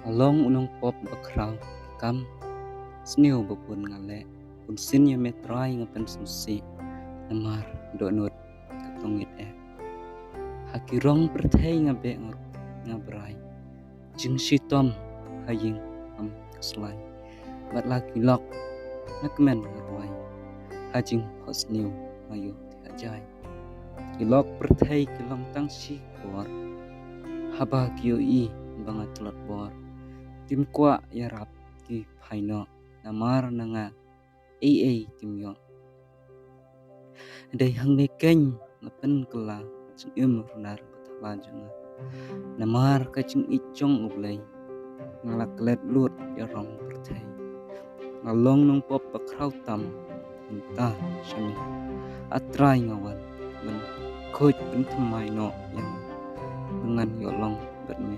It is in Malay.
Along unong pop khraw kam snew bapun ngale pun sin ya metrai ngapen susi namar donut katongit hakirong perthei ngabe ngabrai jing sitom haying slai bat laki lok nakmen ngarwai hajing hosniu mayu tiajai kilok perthei kilong tang si bor haba kio I bangat telot bor tim kwa yarap ki phaino namar nanga tim yo dei hangne keng ngapen kala chung runar pathala janga namar ka chung ichong ublai ngalak let lut yarong perthei ngalong nong pop pakrau tam entah shami atrai ngawan ben khoj ben thamai no yang dengan yolong bet me